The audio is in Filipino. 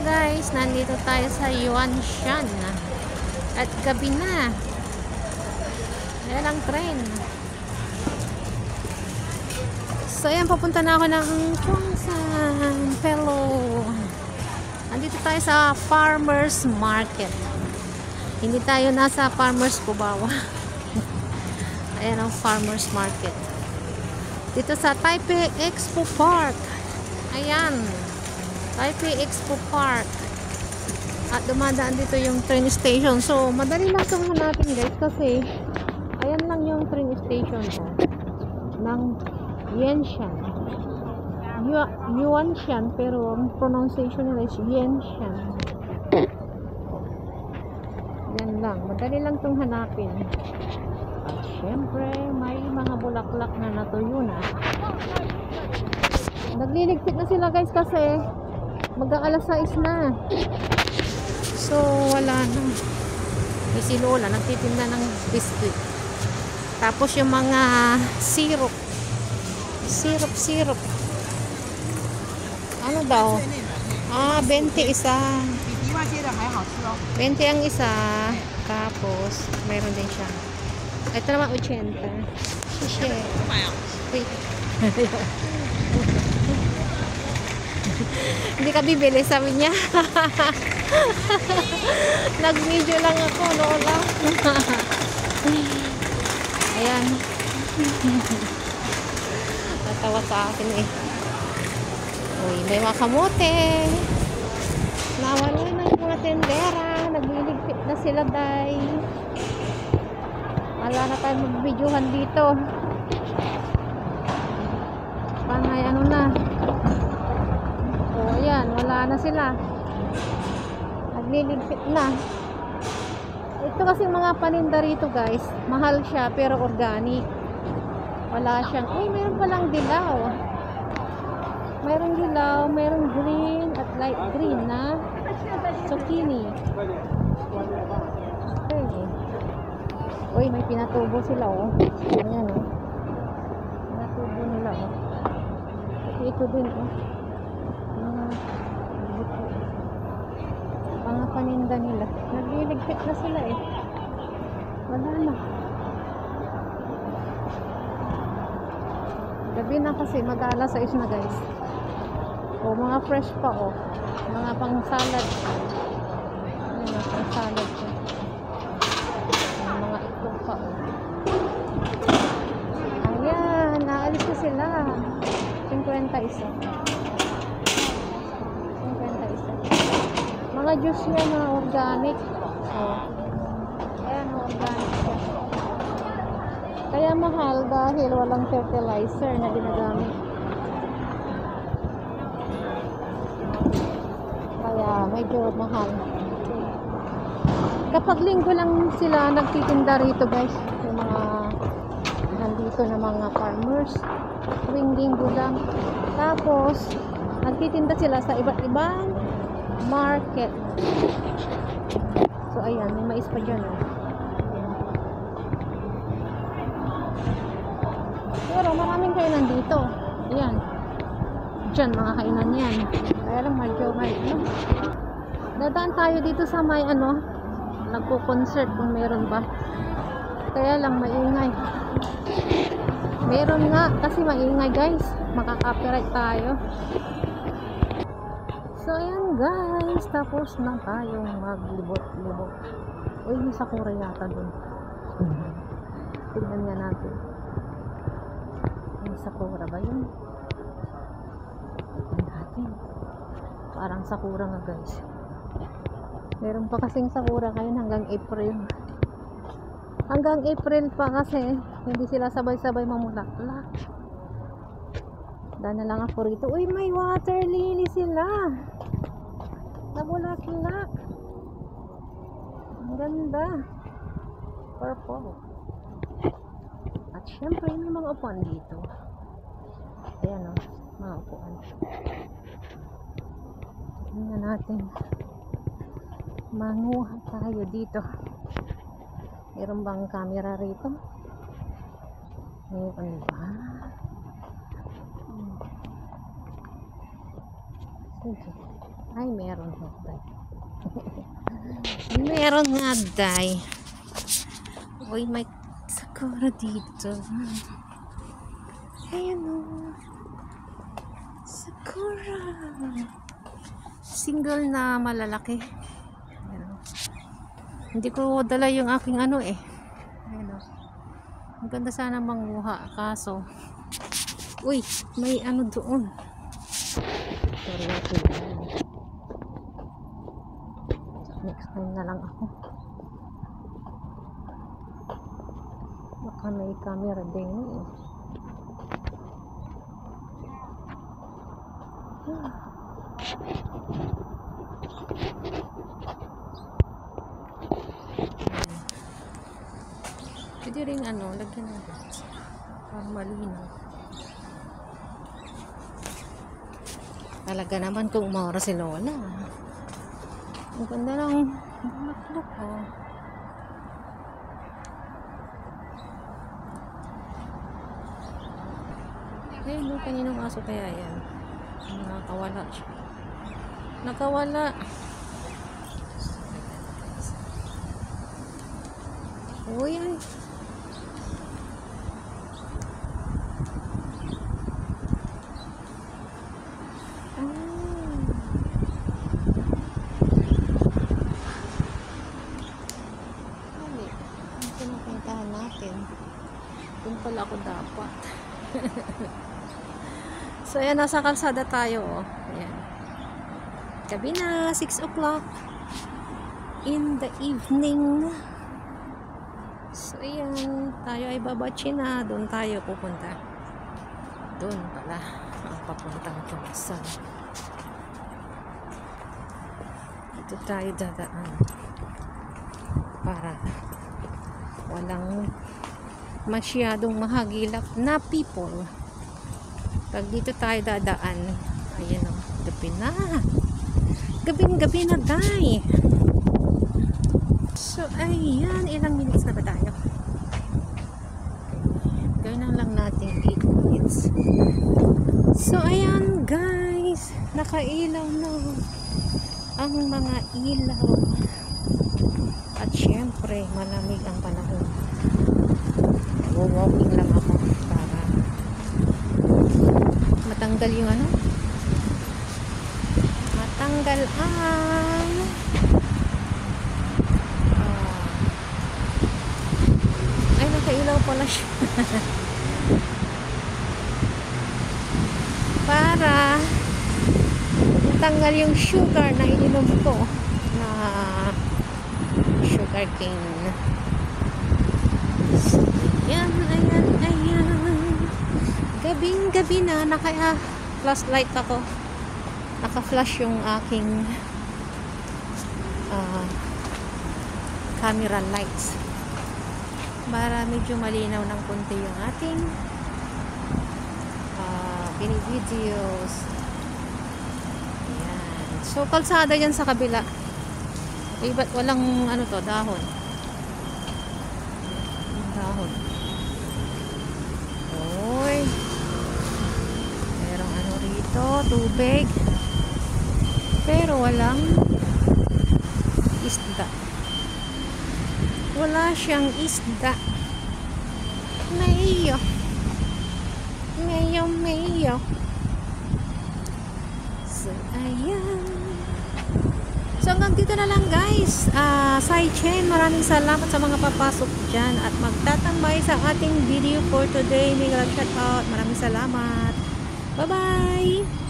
guys, nandito tayo sa Yuanshan at gabi na. Ayan ang train. So ayan, papunta na ako ng Cheongsam Fellow. Nandito tayo sa Farmers Market. Hindi tayo nasa Farmers Kubawa. Ayan ang Farmers Market dito sa Taipei Expo Park. Ayan, Taipei Expo Park. At dumadaan dito yung train station. So, madali lang itong hanapin guys kasi ayan lang yung train station ko ng Yuanshan. Yuanshan, pero ang pronunciation nila is Yuanshan. Yan lang. Madali lang itong hanapin. At syempre, may mga bulaklak na natuyo na. Nagliligpit na sila guys kasi mag-aalas 6 na. So wala na. May si Lola nagtitinda ng biscuit. Tapos yung mga syrup. Syrup. Ano daw? 20 isa. 20 ang isa. Tapos mayroon din siya. Ito naman 80. Shit. Wait. Hindi ka bibili, sabi niya. Nag-video lang ako, Lola. Ayan. Natawa sa akin eh. Uy, may mga kamote. Nawala na yung mga tendera. Nagliligpit na sila, day. Wala na tayo mag-videohan dito. Panay, ano na. O, ayan, wala na sila. Nagliligpit na. Ito kasi mga paninda rito guys, mahal siya pero organic. Wala siyang, uy, meron palang dilaw. Mayroong dilaw, mayroong green at light green na zucchini. Okay. Uy, may pinatubo sila oh. Ayan oh. Pinatubo nila oh. Ito din oh. Mga paninda nila. Nagliligpit na sila eh. Wala na. Gabi na kasi, mag-aalas 6 na guys. O, mga fresh pa o. Mga pang salad. Mga pang salad ko. Mga itlog pa o. Ayan, naalis na sila. 50 isa. Mga juice niya na organic. Oh. Ayan, organic siya. Kaya mahal dahil walang fertilizer na ginagamit. Kaya medyo mahal. Kapag linggo lang sila nagtitinda rito guys. Yung mga nandito na mga farmers. Tuwing linggo lang. Tapos, nagtitinda sila sa iba't ibang market. So ayan, may mais pa dyan oh. Pero maraming kainan dito. Ayan, dyan mga kainan yan. Kaya lang medyo may ano. Dadaan tayo dito sa may ano, nagko-concert kung meron ba. Kaya lang maingay. Meron nga kasi maingay guys. Makaka-copyright tayo. So ayan guys, tapos na tayong maglibot-libot. Uy, may sakura yata dun. Tignan nga natin. May sakura ba yun? Tignan natin. Parang sakura nga guys. Meron pa kasing sakura ngayon hanggang April. Hanggang April pa kasi hindi sila sabay-sabay mamulaklak. Daan na lang ako rito. Uy, may water lily sila. Nabulaklak. Ang ganda. Purple. At syempre may mga upuan dito. Ayan o. Mga upuan. Tingnan natin. Manguha tayo dito. Meron bang camera rito? Meron ba? Sige. Ay, meron nga, day. Meron nga, day. Uy, may sakura dito. Ayan o. Sakura. Single na malalaki. Ayan o. Hindi ko dala yung aking ano eh. Ayan o. Ang ganda sana manguha. Kaso, uy, may ano doon. Sorry natin. Next time na lang ako. Baka may camera din eh. Pwede rin ano, lagyan natin para malinaw. Talaga naman kung umawara si Lola. Ang ganda ng bulaklak oh. Ayun, no, kaninong aso kaya yan? Nakawala siya. Nakawala. Uy, ay. Pinapuntahan natin. Doon pala ako dapat. So, ayan, nasa kalsada tayo. Oh. Ayan. Gabi na, 6 o'clock in the evening. So, ayan, tayo ay babachi na. Doon tayo pupunta. Doon pala ang papuntang Tumasan. Dito tayo dadaan para walang masyadong mahagilap na people. Pag dito tayo dadaan, ayan o, gabi na. Gabing-gabi na, day. So, ayan, ilang minutes na ba tayo? Gawin na lang natin 8 minutes. So, ayan, guys, nakailaw na ang mga ilaw. At syempre, malamig ang panahon. Walking lang ako para matanggal yung ano, matanggal ang ay, nakailaw pala siya. Para matanggal yung sugar na ininom ko na sugar cane. So, ayan, ayan, ayan. Gabing-gabi na, naka-flashlight ako. Naka-flash yung aking camera lights. Para medyo malinaw ng konti yung ating videos. Ayan. So, kalsada yan sa kabila. Eh, ba't walang ano to, dahon? Dahon. Oy. Merong ano rito, tubig. Pero walang isda. Wala siyang isda. Mayo. Mayo, mayo. So, ayan. So, hanggang dito na lang, guys. Side chain, maraming salamat sa mga papasok dyan at magtatambay sa ating video for today. Mega shout out. Maraming salamat. Bye-bye!